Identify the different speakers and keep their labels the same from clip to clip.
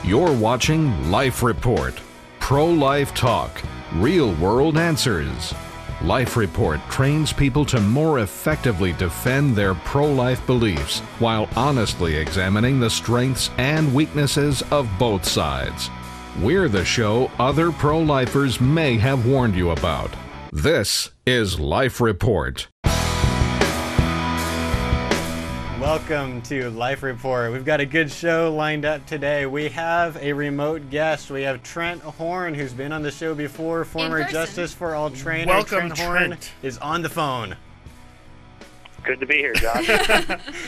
Speaker 1: You're watching Life Report. Pro-life talk. Real-world answers. Life Report trains people to more effectively defend their pro-life beliefs while honestly examining the strengths and weaknesses of both sides. We're the show other pro-lifers may have warned you about. This is Life Report.
Speaker 2: Welcome to Life Report. We've got a good show lined up today. We have a remote guest. We have Trent Horn, who's been on the show before, former Justice for All trainer.
Speaker 3: Welcome,
Speaker 2: Trent Horn is on the phone.
Speaker 4: Good to be here, Josh.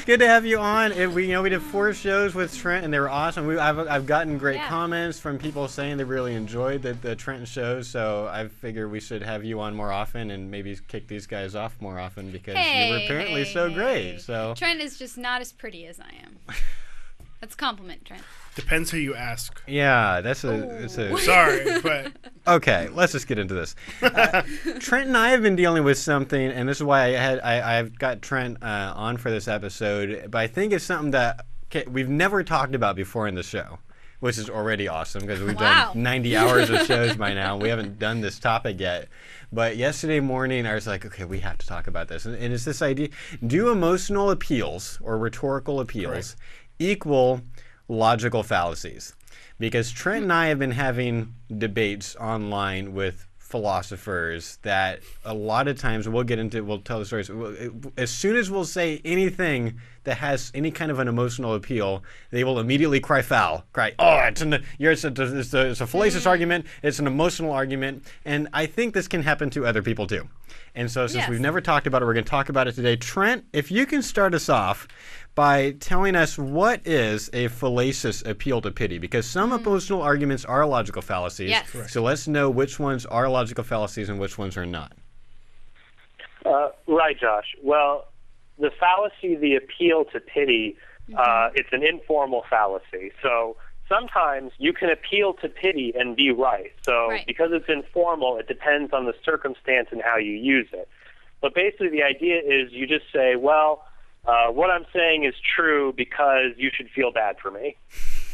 Speaker 2: Good to have you on. We did 4 shows with Trent, and they were awesome. I've gotten great comments from people saying they really enjoyed the Trent shows, so I figure we should have you on more often and maybe kick these guys off more often because you were apparently so great. So
Speaker 5: Trent is just not as pretty as I am. That's a compliment, Trent.
Speaker 3: Depends who you ask.
Speaker 2: Yeah, that's
Speaker 3: Sorry, but
Speaker 2: okay. Let's just get into this. Trent and I have been dealing with something, and this is why I've got Trent on for this episode. But I think it's something that we've never talked about before in the show, which is already awesome because we've done 90 hours of shows by now. And we haven't done this topic yet. But yesterday morning, I was like, okay, we have to talk about this, and it's this idea: do emotional appeals or rhetorical appeals equal logical fallacies? Because Trent and I have been having debates online with philosophers that a lot of times we'll tell the stories. As soon as we'll say anything that has any kind of an emotional appeal, they will immediately cry foul. It's a fallacious argument. It's an emotional argument. And I think this can happen to other people too. And so since we've never talked about it, we're going to talk about it today. Trent, if you can start us off by telling us what is a fallacious appeal to pity, because some emotional arguments are logical fallacies.
Speaker 5: Yes.
Speaker 2: So let's know which ones are logical fallacies and which ones are not.
Speaker 4: Right, Josh. Well, the fallacy, the appeal to pity, it's an informal fallacy. So sometimes you can appeal to pity and be right. So because it's informal, it depends on the circumstance and how you use it. But basically the idea is you just say, well, what I'm saying is true because you should feel bad for me.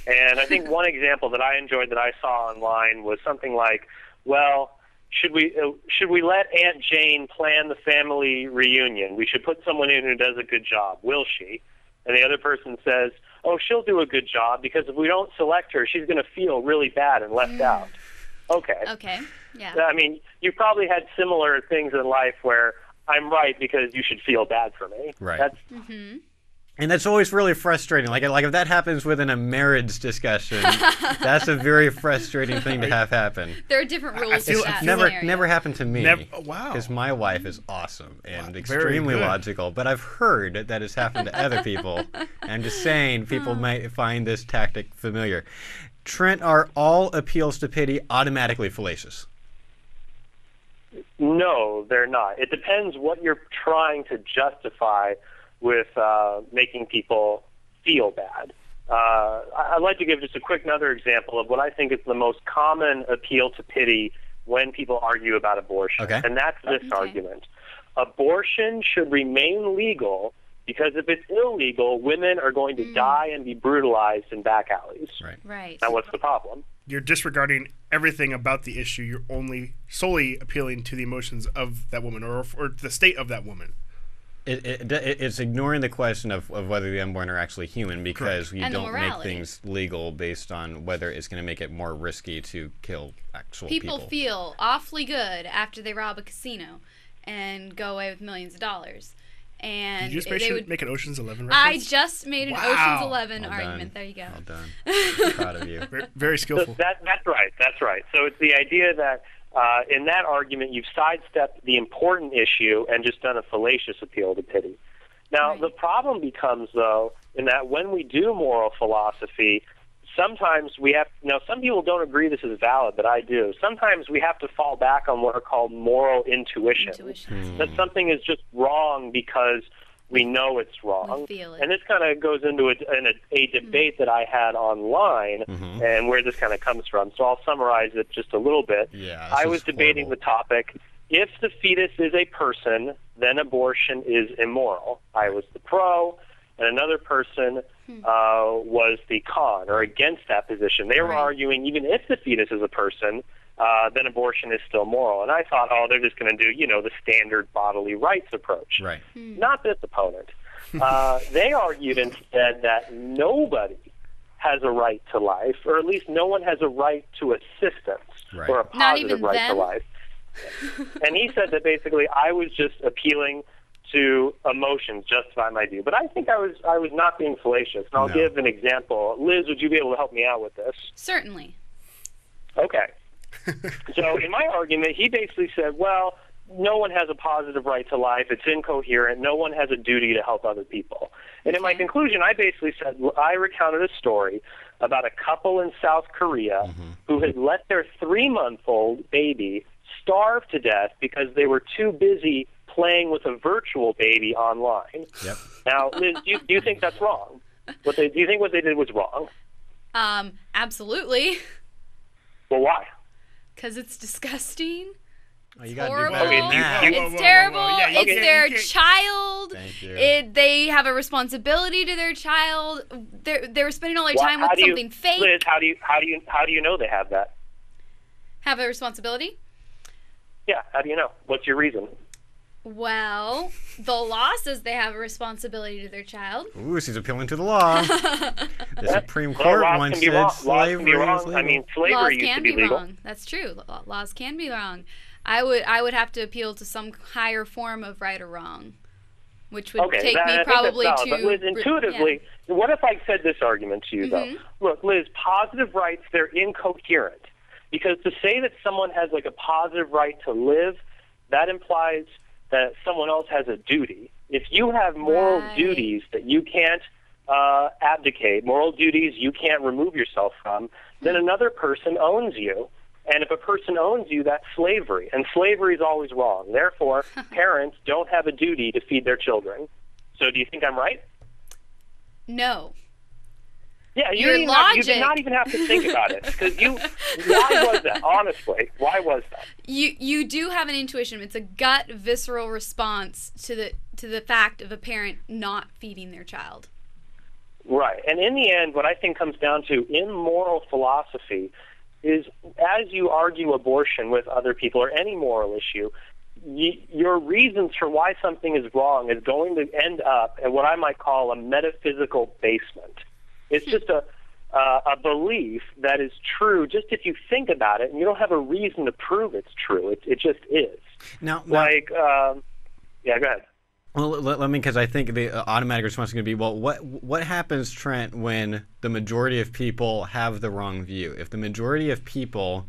Speaker 4: And I think one example that I enjoyed that I saw online was something like, well, should we let Aunt Jane plan the family reunion? We should put someone in who does a good job. Will she? And the other person says, oh, she'll do a good job because if we don't select her, she's going to feel really bad and left out. Okay.
Speaker 5: Yeah.
Speaker 4: I mean, you probably had similar things in life where I'm right because you should feel bad for me.
Speaker 2: Right. And that's always really frustrating. Like if that happens within a marriage discussion, that's a very frustrating thing to have happen.
Speaker 5: There are different rules.
Speaker 2: It's never happened to me.
Speaker 3: Wow.
Speaker 2: Because my wife is awesome and extremely logical. But I've heard that has happened to other people. I'm just saying people might find this tactic familiar. Trent, are all appeals to pity automatically fallacious?
Speaker 4: No, they're not. It depends what you're trying to justify with making people feel bad. I'd like to give just a quick another example of what I think is the most common appeal to pity when people argue about abortion.
Speaker 2: Okay.
Speaker 4: And that's this argument. Abortion should remain legal because if it's illegal, women are going to die and be brutalized in back alleys.
Speaker 5: Right.
Speaker 4: Now, what's the problem?
Speaker 3: You're disregarding everything about the issue. You're only solely appealing to the emotions of that woman or the state of that woman.
Speaker 2: It's ignoring the question of whether the unborn are actually human because you don't make things legal based on whether it's going to make it more risky to kill actual people.
Speaker 5: People feel awfully good after they rob a casino and go away with millions of dollars. And
Speaker 3: did you just make an Ocean's 11 reference?
Speaker 5: I just made an Ocean's 11 argument. There you go.
Speaker 2: Well done. I'm proud of you.
Speaker 3: Very skillful.
Speaker 4: So that's right. That's right. So it's the idea that in that argument, you've sidestepped the important issue and just done a fallacious appeal to pity. Now, the problem becomes, though, in that when we do moral philosophy, sometimes we have, some people don't agree this is valid, but I do. Sometimes we have to fall back on what are called moral intuition. That something is just wrong because we know it's wrong.
Speaker 5: We feel it.
Speaker 4: And this kind of goes into a debate that I had online and where this kind of comes from. So I'll summarize it just a little bit.
Speaker 2: Yeah,
Speaker 4: I was debating the topic, if the fetus is a person, then abortion is immoral. I was the pro, and another person was the con, or against that position. They were arguing even if the fetus is a person, then abortion is still moral. And I thought, oh, they're just going to do, the standard bodily rights approach.
Speaker 2: Right.
Speaker 4: Not this opponent. They argued instead that nobody has a right to life, or at least no one has a right to assistance or a positive right to life. And he said that basically I was just appealing to emotions, justify my view. But I think I was not being fallacious. And I'll give an example. Liz, would you be able to help me out with this?
Speaker 5: Certainly.
Speaker 4: Okay. So in my argument, he basically said, well, no one has a positive right to life. It's incoherent. No one has a duty to help other people. And in my conclusion, I basically said, I recounted a story about a couple in South Korea who had let their 3-month-old baby starve to death because they were too busy playing with a virtual baby online. Yep. Now, Liz, do you think that's wrong? Do you think what they did was wrong?
Speaker 5: Absolutely.
Speaker 4: Well, why?
Speaker 5: Because it's disgusting.
Speaker 2: Oh, you got
Speaker 5: horrible.
Speaker 2: it's
Speaker 5: terrible.
Speaker 3: Yeah,
Speaker 5: it's their child.
Speaker 2: Thank you.
Speaker 5: They have a responsibility to their child. They're spending all their time with something fake.
Speaker 4: Liz, how do you know they have that?
Speaker 5: Have a responsibility?
Speaker 4: Yeah, how do you know? What's your reason?
Speaker 5: Well, the law says they have a responsibility to their child.
Speaker 2: Ooh, she's appealing to the law. The Supreme Court once said slavery was legal.
Speaker 4: I mean, slavery used to be legal.
Speaker 5: Wrong. That's true. Laws can be wrong. I would have to appeal to some higher form of right or wrong, which would take me probably to.
Speaker 4: But Liz, intuitively, what if I said this argument to you though? Look, Liz, positive rights, they're incoherent, because to say that someone has like a positive right to live, that implies that someone else has a duty. If you have moral duties that you can't abdicate, moral duties you can't remove yourself from, then another person owns you. And if a person owns you, that's slavery. And slavery is always wrong. Therefore, parents don't have a duty to feed their children. So do you think I'm right?
Speaker 5: No.
Speaker 4: Yeah, you did not even have to think about it. Because why was that? Honestly, why was that?
Speaker 5: You do have an intuition. It's a gut, visceral response to the fact of a parent not feeding their child.
Speaker 4: Right. And in the end, what I think comes down to in moral philosophy is as you argue abortion with other people or any moral issue, your reasons for why something is wrong is going to end up at what I might call a metaphysical basement. It's just a belief that is true just if you think about it, and you don't have a reason to prove it's true. It just is.
Speaker 2: Now,
Speaker 4: yeah, go ahead.
Speaker 2: Well, let me, because I think the automatic response is going to be, well, what happens, Trent, when the majority of people have the wrong view? If the majority of people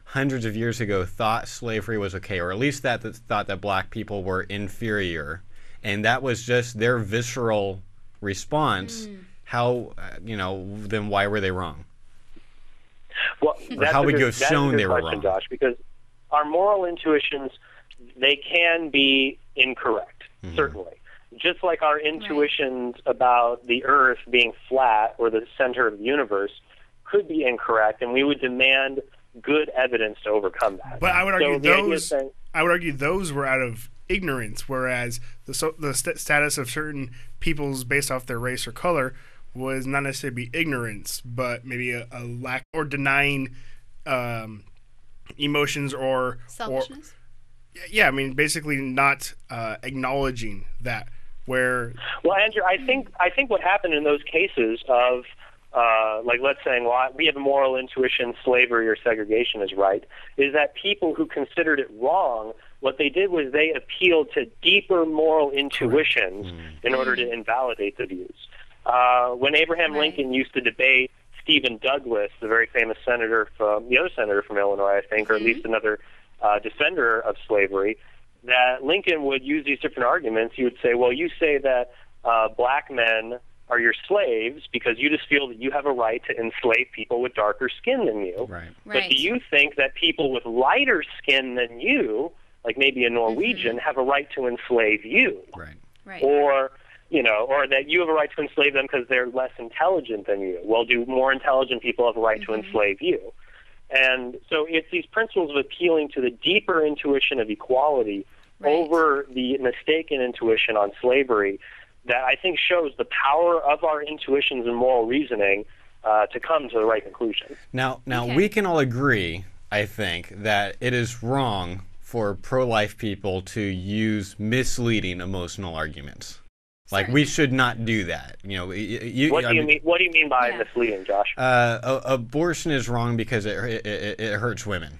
Speaker 2: hundreds of years ago thought slavery was okay, or at least that thought that black people were inferior, and that was just their visceral response, how, then why were they wrong?
Speaker 4: Well,
Speaker 2: how would you have shown they were wrong?
Speaker 4: Josh, because our moral intuitions, they can be incorrect. Certainly. Just like our intuitions about the Earth being flat or the center of the universe could be incorrect, and we would demand good evidence to overcome that.
Speaker 3: But I would argue those were out of ignorance, whereas the status of certain peoples based off their race or color was not necessarily ignorance, but maybe a lack or denying emotions or
Speaker 5: selfishness.
Speaker 3: Yeah, I mean, basically not acknowledging that. Well,
Speaker 4: Andrew, I think what happened in those cases of, like, let's say, we have a moral intuition, slavery or segregation is right, is that people who considered it wrong, what they did was they appealed to deeper moral intuitions in order to invalidate the views. When Abraham Lincoln used to debate Stephen Douglas, the very famous senator from Illinois, I think, or at least another defender of slavery, that Lincoln would use these different arguments. He would say, well, you say that black men are your slaves because you just feel that you have a right to enslave people with darker skin than you.
Speaker 2: Right.
Speaker 4: But do you think that people with lighter skin than you, like maybe a Norwegian, have a right to enslave you?
Speaker 2: Right.
Speaker 4: Or that you have a right to enslave them because they're less intelligent than you. Well, do more intelligent people have a right to enslave you? And so it's these principles of appealing to the deeper intuition of equality over the mistaken intuition on slavery that I think shows the power of our intuitions and moral reasoning to come to the right conclusion.
Speaker 2: Now, we can all agree, I think, that it is wrong for pro-life people to use misleading emotional arguments. Like, we should not do that. You know,
Speaker 4: what do you mean by misleading, Josh?
Speaker 2: Abortion is wrong because it hurts women.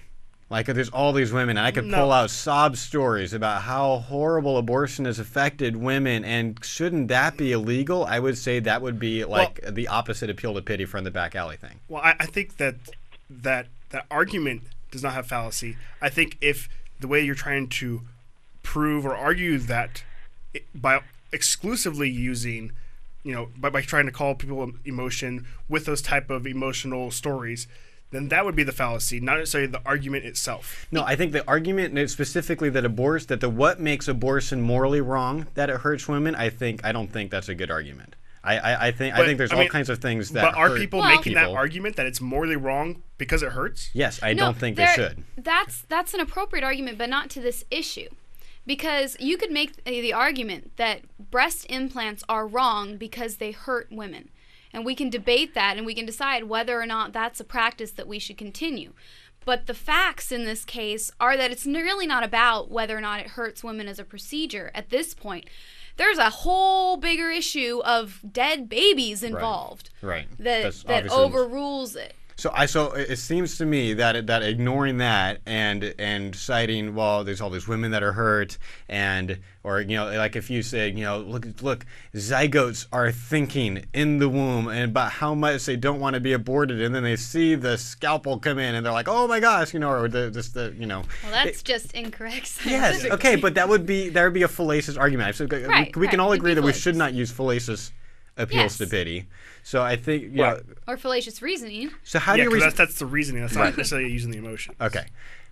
Speaker 2: Like, there's all these women, and I could pull out sob stories about how horrible abortion has affected women, and shouldn't that be illegal? I would say that would be like the opposite appeal to pity from the back alley thing.
Speaker 3: Well, I think that argument does not have fallacy. I think if the way you're trying to prove or argue that by exclusively using, by trying to call people emotion with those type of emotional stories, then that would be the fallacy, not necessarily the argument itself.
Speaker 2: No, I think the argument specifically that what makes abortion morally wrong, that it hurts women, I don't think that's a good argument. I think there's all kinds of things that.
Speaker 3: But are people making that argument that it's morally wrong because it hurts?
Speaker 2: Yes, I don't think they should.
Speaker 5: That's an appropriate argument, but not to this issue. Because you could make the argument that breast implants are wrong because they hurt women. And we can debate that, and we can decide whether or not that's a practice that we should continue. But the facts in this case are that it's really not about whether or not it hurts women as a procedure at this point. There's a whole bigger issue of dead babies involved.
Speaker 2: Right.
Speaker 5: That overrules it.
Speaker 2: So it seems to me that ignoring that and citing, well, there's all these women that are hurt, or like if you say, look, zygotes are thinking in the womb and about how much they don't want to be aborted, and then they see the scalpel come in and they're like, oh my gosh, or Well,
Speaker 5: that's just incorrect.
Speaker 2: Yes, okay, but that would be a fallacious argument. So we can all agree that we should not use fallacious appeals to pity. So I think
Speaker 5: or fallacious reasoning.
Speaker 2: So how do you
Speaker 3: that's the reasoning. That's not necessarily using the emotion.
Speaker 2: Okay.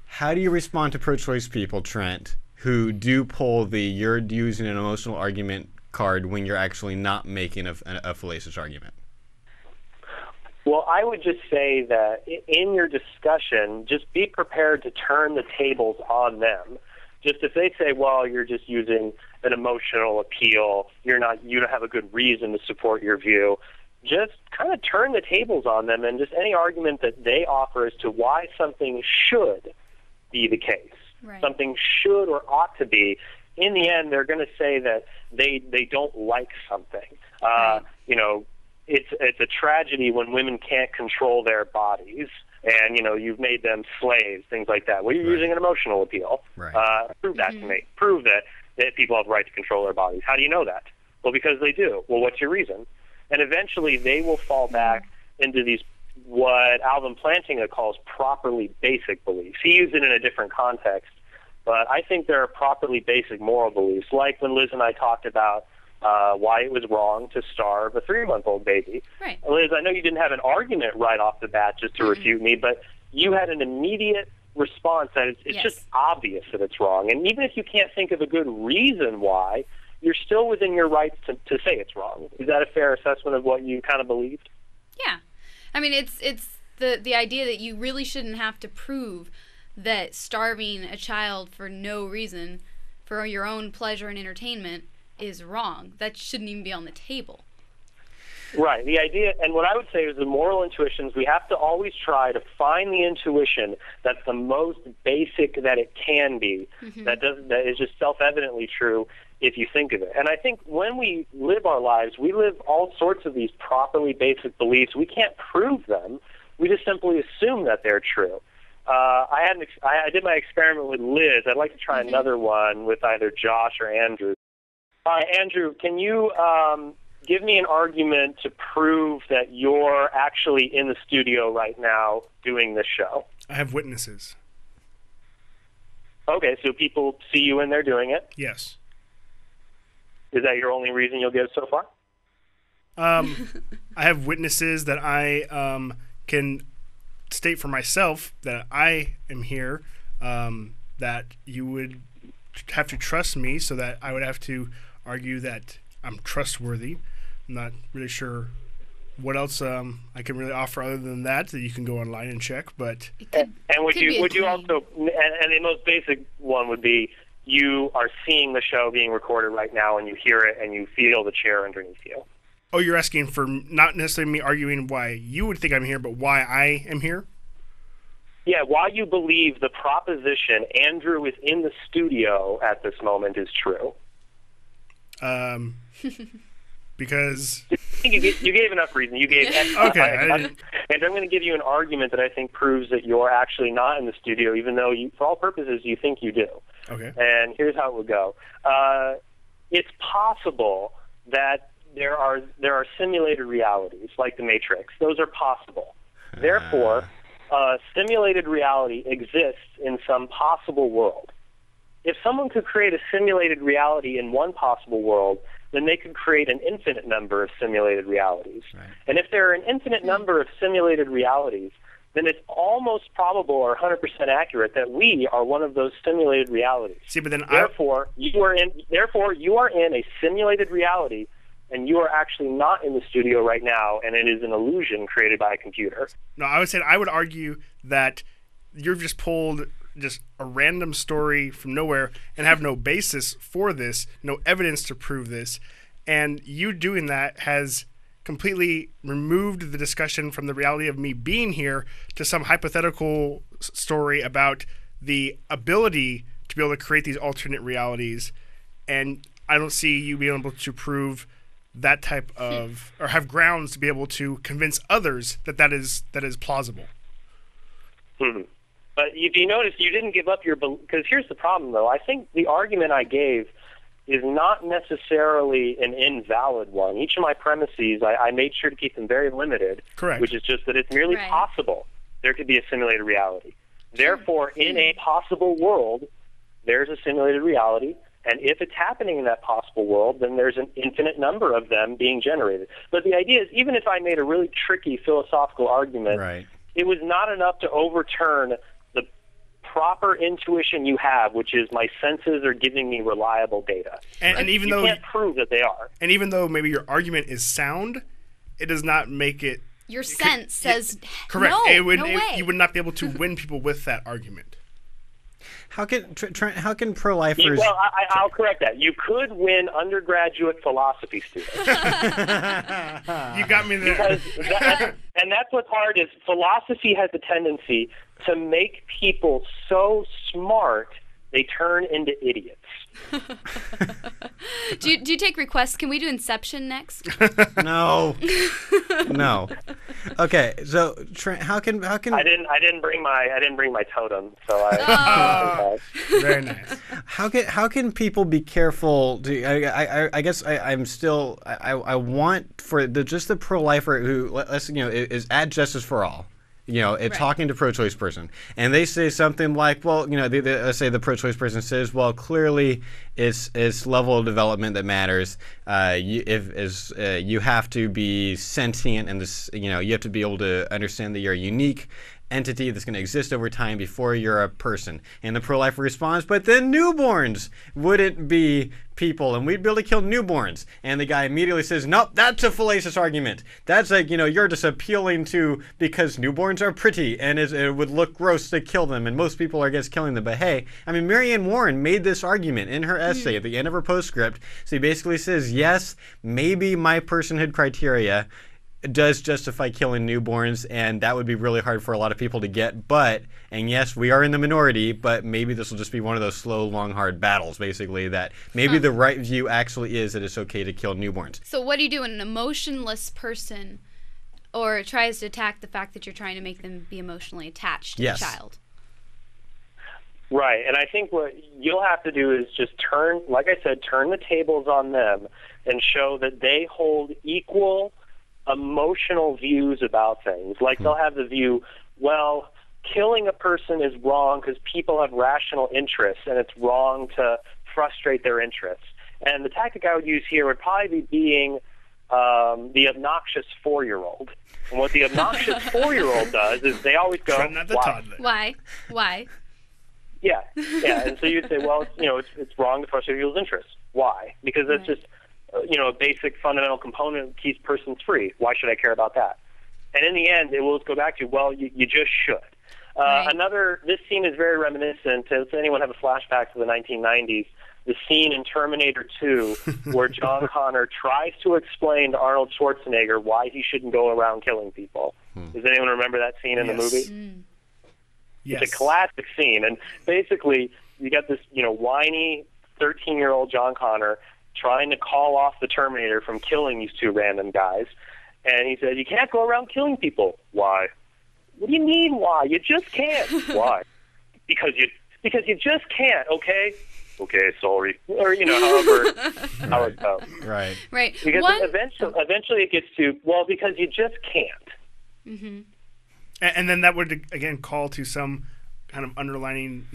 Speaker 2: How do you respond to pro-choice people, Trent, who do pull you're using an emotional argument card when you're actually not making a fallacious argument?
Speaker 4: Well, I would just say that in your discussion, just be prepared to turn the tables on them. Just if they say, well, you're just using an emotional appeal, you don't have a good reason to support your view, just kind of turn the tables on them, and just any argument that they offer as to why something should be the case, something should or ought to be, in the end, they're going to say that they don't like something. It's a tragedy when women can't control their bodies, and you've made them slaves, things like that. Well, you're using an emotional appeal. Prove that to me. Prove that people have the right to control their bodies. How do you know that? Well, because they do. Well, what's your reason? And eventually they will fall back into these, what Alvin Plantinga calls properly basic beliefs. He used it in a different context, but I think there are properly basic moral beliefs, like when Liz and I talked about why it was wrong to starve a 3-month-old baby.
Speaker 5: Right.
Speaker 4: Liz, I know you didn't have an argument right off the bat just to refute me, but you had an immediate response that it's just obvious that it's wrong. And even if you can't think of a good reason why, you're still within your rights to say it's wrong. Is that a fair assessment of what you kind of believed?
Speaker 5: Yeah. I mean, it's the idea that you really shouldn't have to prove that starving a child for no reason, for your own pleasure and entertainment, is wrong. That shouldn't even be on the table.
Speaker 4: Right. The idea, and what I would say is the moral intuitions, we have to always try to find the intuition that's the most basic that it can be, that is just self-evidently true if you think of it. And I think when we live our lives, we live all sorts of these properly basic beliefs. We can't prove them. We just simply assume that they're true. I did my experiment with Liz. I'd like to try another one with either Josh or Andrew. Andrew, can you give me an argument to prove that you're actually in the studio right now doing this show?
Speaker 3: I have witnesses.
Speaker 4: Okay, so people see you in there doing it?
Speaker 3: Yes.
Speaker 4: Is that your only reason you'll give so far?
Speaker 3: I have witnesses that I can state for myself that I am here, that you would have to trust me, so that I would have to argue that I'm trustworthy. I'm not really sure what else I can really offer other than that you can go online and check. But
Speaker 4: and would you also, and the most basic one would be, you are seeing the show being recorded right now, and you hear it, and you feel the chair underneath you.
Speaker 3: Oh, you're asking for not necessarily me arguing why you would think I'm here, but why I am here?
Speaker 4: Yeah, why you believe the proposition Andrew is in the studio at this moment is true.
Speaker 3: Because
Speaker 4: you gave enough reason. You gave
Speaker 3: okay,
Speaker 4: and I'm going to give you an argument that I think proves that you're actually not in the studio, even though for all purposes you think you do.
Speaker 3: Okay.
Speaker 4: And here's how it would go. It's possible that there are simulated realities like the Matrix. Those are possible. Therefore, simulated reality exists in some possible world. If someone could create a simulated reality in one possible world, then they could create an infinite number of simulated realities.
Speaker 2: Right.
Speaker 4: And if there are an infinite number of simulated realities, then it's almost probable or 100% accurate that we are one of those simulated realities.
Speaker 3: See, but then
Speaker 4: therefore, you are in a simulated reality, and you are actually not in the studio right now, and it is an illusion created by a computer.
Speaker 3: No, I would argue that you've just pulled just a random story from nowhere and have no basis for this, no evidence to prove this, and you doing that has completely removed the discussion from the reality of me being here to some hypothetical story about the ability to be able to create these alternate realities, and I don't see you being able to prove that type of, or have grounds to be able to convince others that is plausible.
Speaker 4: But if you notice, you didn't give up your, because here's the problem, though. I think the argument I gave is not necessarily an invalid one. Each of my premises, I made sure to keep them very limited.
Speaker 3: Correct.
Speaker 4: Which is just that it's merely possible there could be a simulated reality. Therefore, in a possible world, there's a simulated reality, and if it's happening in that possible world, then there's an infinite number of them being generated. But the idea is, even if I made a really tricky philosophical argument, it was not enough to overturn the proper intuition you have, which is my senses are giving me reliable data.
Speaker 3: And even though
Speaker 4: you can't prove that they are.
Speaker 3: And even though maybe your argument is sound, it does not make it.
Speaker 5: Your sense says
Speaker 3: correct.
Speaker 5: No,
Speaker 3: no way. You would not be able to win people with that argument.
Speaker 2: How can pro-lifers?
Speaker 4: Well, I'll correct that. You could win undergraduate philosophy students.
Speaker 3: You got me there.
Speaker 4: And that's what's hard is philosophy has a tendency to make people so smart they turn into idiots.
Speaker 5: Do you take requests? Can we do Inception next?
Speaker 2: No. Okay, so Trent, how can
Speaker 4: I didn't bring my totem, so
Speaker 3: very nice.
Speaker 2: How can people be careful? I guess I'm still I want for just the pro-lifer who is at Justice for All. Talking to pro-choice person, and they say something like, well, let's say the pro-choice person says, well, clearly it's level of development that matters. You have to be sentient, and you have to be able to understand that you're a unique entity that's going to exist over time before you're a person. And the pro-lifer responds, but then newborns wouldn't be people, and we'd be able to kill newborns. And the guy immediately says, nope, that's a fallacious argument. That's like, you're just appealing to because newborns are pretty, and it would look gross to kill them, and most people are against killing them. But hey, Marianne Warren made this argument in her essay at the end of her postscript. So he basically says, yes, maybe my personhood criteria does justify killing newborns, and that would be really hard for a lot of people to get, and yes, we are in the minority, but maybe this will just be one of those slow, long, hard battles, basically, that maybe the right view actually is that it's okay to kill newborns.
Speaker 5: So what do you do when an emotionless person or tries to attack the fact that you're trying to make them be emotionally attached to the child?
Speaker 4: Right, and I think what you'll have to do is just turn the tables on them and show that they hold equal emotional views about things. Like they'll have the view, well, killing a person is wrong because people have rational interests, and it's wrong to frustrate their interests. And the tactic I would use here would probably be being the obnoxious 4-year-old. And what the obnoxious 4-year-old does is they always go,
Speaker 5: why? Why?
Speaker 4: Yeah. And so you'd say, well, it's wrong to frustrate people's interests. Why? Because that's just a basic fundamental component that keeps persons free. Why should I care about that? And in the end, it will go back to, well, you just should.
Speaker 5: Right.
Speaker 4: This scene is very reminiscent. Does anyone have a flashback to the 1990s? The scene in Terminator 2 where John Connor tries to explain to Arnold Schwarzenegger why he shouldn't go around killing people. Does anyone remember that scene in the movie?
Speaker 3: Yes.
Speaker 4: It's a classic scene. And basically, you got this, whiny 13-year-old John Connor trying to call off the Terminator from killing these two random guys. And he said, you can't go around killing people. Why? What do you mean, why? You just can't. Why? Because you just can't, okay? Okay, sorry. Or, however how it goes.
Speaker 2: Right.
Speaker 5: Right.
Speaker 4: Because eventually it gets to, well, because you just can't.
Speaker 5: Mm-hmm.
Speaker 3: And then that would, again, call to some kind of underlining,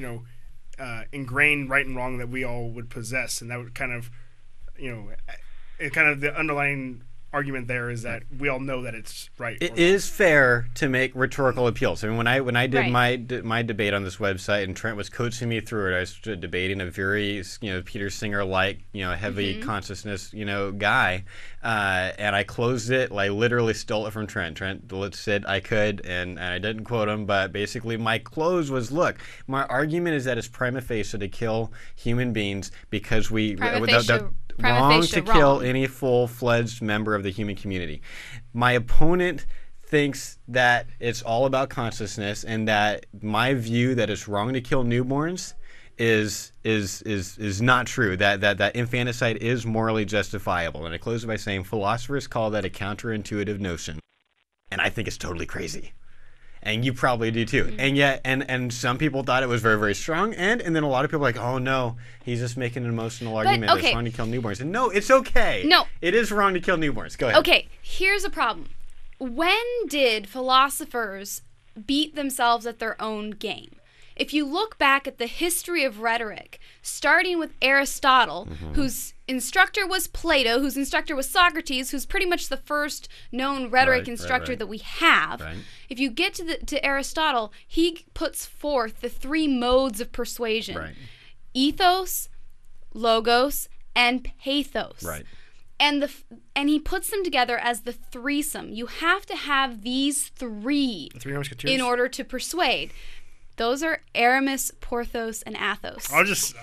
Speaker 3: ingrained right and wrong that we all would possess. And that would kind of, the underlying argument there is that we all know that it's right.
Speaker 2: It is fair to make rhetorical appeals. I mean, when I did my debate on this website, and Trent was coaching me through it, I was debating a very Peter Singer-like heavy consciousness guy, and I closed it. I literally stole it from Trent. Trent said I could, and I didn't quote him, but basically my close was, look, my argument is that it's prima facie to kill human beings because wrong to kill any full-fledged member of the human community. My opponent thinks that it's all about consciousness, and that my view that it's wrong to kill newborns is not true. That infanticide is morally justifiable. And I close by saying philosophers call that a counterintuitive notion, and I think it's totally crazy. And you probably do too. And yet, and some people thought it was very, very strong. And then a lot of people were like, oh no, he's just making an emotional argument. It's wrong to kill newborns. And no, it's okay.
Speaker 5: No.
Speaker 2: It is wrong to kill newborns. Go ahead.
Speaker 5: Okay, here's a problem. When did philosophers beat themselves at their own game? If you look back at the history of rhetoric, starting with Aristotle, whose instructor was Plato, whose instructor was Socrates, who's pretty much the first known rhetoric instructor that we have. Right. If you get to Aristotle, he puts forth the three modes of persuasion. Right. Ethos, logos, and pathos. Right. And he puts them together as the threesome. You have to have these three in order to persuade. Those are Aramis, Porthos, and Athos.
Speaker 3: I'll just...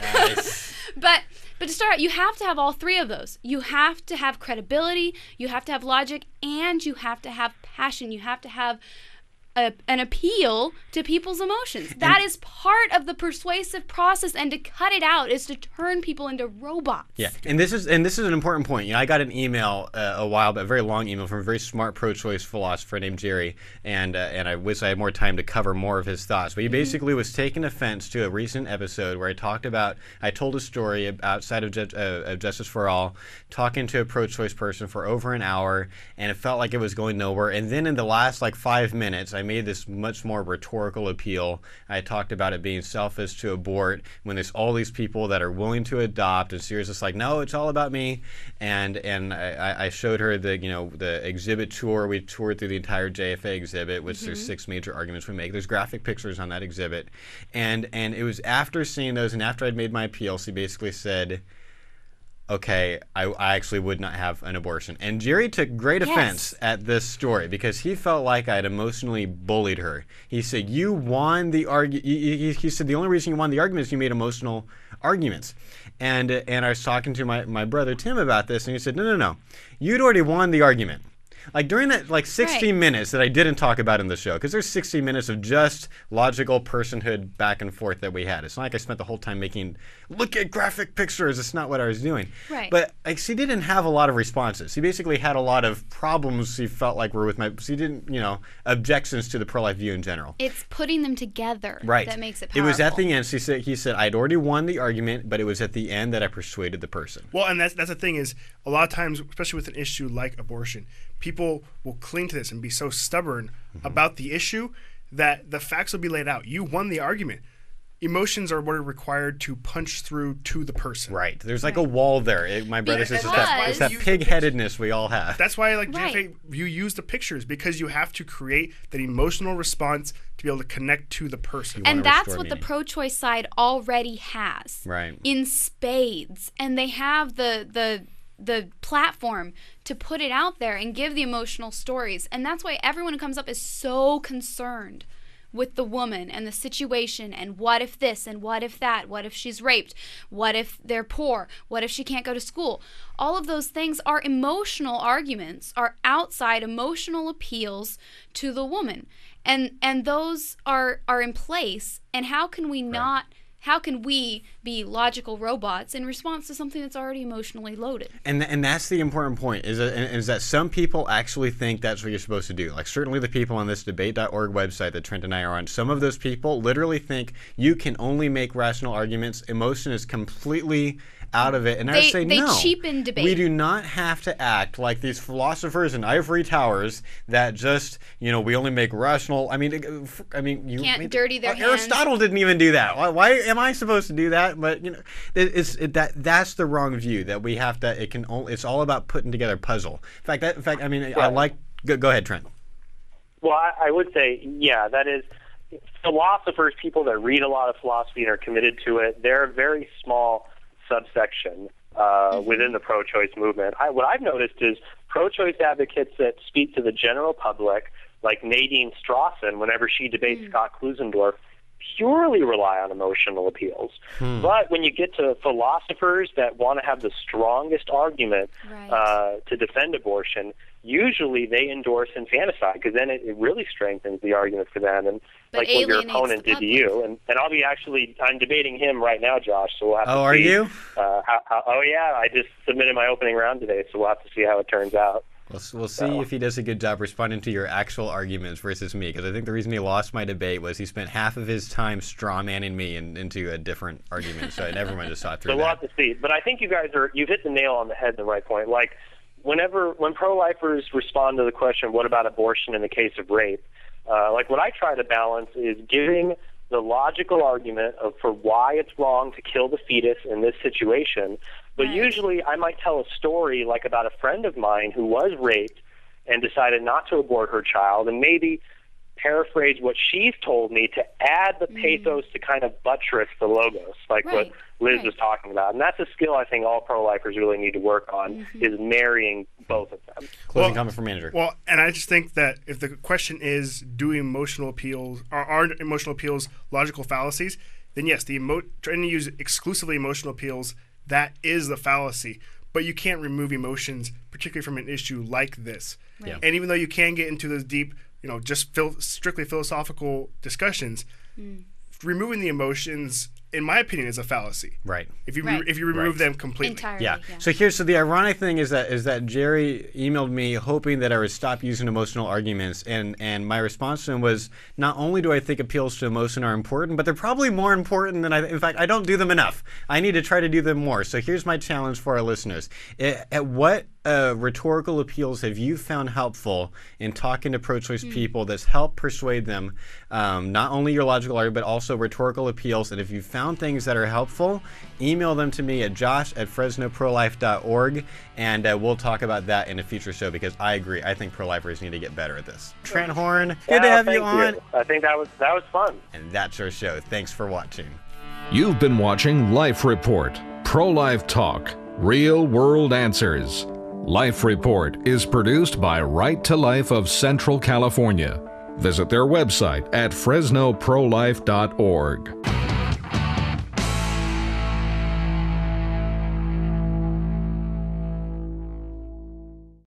Speaker 2: Nice.
Speaker 5: But to start, you have to have all three of those. You have to have credibility, you have to have logic, and you have to have passion. You have to have an appeal to people's emotions. That is part of the persuasive process, and to cut it out is to turn people into robots.
Speaker 2: Yeah, and this is an important point. I got an email a while back, a very long email from a very smart pro-choice philosopher named Jerry, and I wish I had more time to cover more of his thoughts. But he basically was taking offense to a recent episode where I told a story outside of Justice for All, talking to a pro-choice person for over an hour, and it felt like it was going nowhere. And then in the last 5 minutes, I made this much more rhetorical appeal. I talked about it being selfish to abort when there's all these people that are willing to adopt, and Sirius is like, no, it's all about me. And I showed her the exhibit tour. We toured through the entire JFA exhibit, which there's 6 major arguments we make. There's graphic pictures on that exhibit, and it was after seeing those and after I'd made my appeal, she basically said, okay, I actually would not have an abortion. And Jerry took great offense at this story because he felt like I had emotionally bullied her. He said, you won the argument. He said, the only reason you won the argument is you made emotional arguments. And I was talking to my brother Tim about this, and he said, no. You'd already won the argument. During that 60 minutes that I didn't talk about in the show, because there's 60 minutes of just logical personhood back and forth that we had. It's not like I spent the whole time look at graphic pictures. It's not what I was doing.
Speaker 5: Right.
Speaker 2: But she didn't have a lot of responses. She basically had a lot of problems she felt like were with she didn't, objections to the pro-life view in general.
Speaker 5: It's putting them together that makes it powerful.
Speaker 2: It was at the end. He said, I'd already won the argument, but it was at the end that I persuaded the person.
Speaker 3: Well, and that's the thing is, a lot of times, especially with an issue like abortion, people will cling to this and be so stubborn about the issue that the facts will be laid out. You won the argument. emotions are what are required to punch through to the person.
Speaker 2: Right. There's like a wall there. My brother says it's that pig-headedness we all have.
Speaker 3: That's why, like, JFA, you use the pictures, because you have to create that emotional response to be able to connect to the person.
Speaker 5: And that's what the pro-choice side already has.
Speaker 2: Right.
Speaker 5: In spades. And they have the platform to put it out there and give the emotional stories. And that's why everyone who comes up is so concerned with the woman and the situation, and what if this and what if that, what if she's raped, what if they're poor, what if she can't go to school. All of those things are emotional arguments, are outside emotional appeals to the woman, and those are in place. And how can we not, how can we be logical robots in response to something that's already emotionally loaded?
Speaker 2: And that's the important point, is that some people actually think that's what you're supposed to do. Like, certainly the people on this debate.org website that Trent and I are on, some of those people literally think you can only make rational arguments. Emotion is completely out of it. And I say no.
Speaker 5: They cheapen debate.
Speaker 2: We do not have to act like these philosophers in ivory towers that just, we only make rational. I mean, you
Speaker 5: can't dirty their hands.
Speaker 2: Aristotle didn't even do that. Why am I supposed to do that? But that's the wrong view, that we have to. It's all about putting together a puzzle. I like. Go ahead, Trent.
Speaker 4: Well, I would say, that is, philosophers, people that read a lot of philosophy and are committed to it, they're a very small subsection within the pro-choice movement. What I've noticed is pro-choice advocates that speak to the general public, like Nadine Strawson, whenever she debates Scott Klusendorf, purely rely on emotional appeals. But when you get to philosophers that want to have the strongest argument to defend abortion, usually they endorse infanticide, because then it really strengthens the argument for them, and like what your opponent did to you. And I'm debating him right now, Josh, so we'll have to see.
Speaker 2: Oh, are you?
Speaker 4: I just submitted my opening round today, so we'll have to see how it turns out.
Speaker 2: We'll see if he does a good job responding to your actual arguments versus me, because I think the reason he lost my debate was he spent half of his time straw-manning me into a different argument, so I never mind to saw through that.
Speaker 4: So we'll have to see. But I think you've hit the nail on the head, the right point. Like, when pro-lifers respond to the question, what about abortion in the case of rape, what I try to balance is giving the logical argument for why it's wrong to kill the fetus in this situation. But usually I might tell a story like about a friend of mine who was raped and decided not to abort her child, and maybe paraphrase what she's told me to add the pathos to kind of buttress the logos, like what Liz was talking about. And that's a skill I think all pro-lifers really need to work on, is marrying both of them.
Speaker 2: Closing comment from manager.
Speaker 3: Well, and I just think that if the question is, do emotional appeals, are emotional appeals logical fallacies, then yes, trying to use exclusively emotional appeals, that is the fallacy. But you can't remove emotions, particularly from an issue like this. Right. And even though you can get into those deep, just strictly philosophical discussions, removing the emotions, in my opinion, is a fallacy.
Speaker 2: Right.
Speaker 3: If you remove them completely.
Speaker 5: Entirely,
Speaker 2: yeah. So the ironic thing is that Jerry emailed me hoping that I would stop using emotional arguments, and my response to him was, not only do I think appeals to emotion are important, but they're probably more important than in fact, I don't do them enough. I need to try to do them more. So here's my challenge for our listeners. At what rhetorical appeals have you found helpful in talking to pro-choice people that's helped persuade them, not only your logical argument, but also rhetorical appeals? And if you found things that are helpful, email them to me at josh@fresnoprolife.org, and we'll talk about that in a future show, because I agree. I think pro-lifers need to get better at this. Trent Horn, good to have you on.
Speaker 4: I think that was fun.
Speaker 2: And that's our show. Thanks for watching.
Speaker 1: You've been watching Life Report, Pro-Life Talk, Real World Answers. Life Report is produced by Right to Life of Central California. Visit their website at fresnoprolife.org.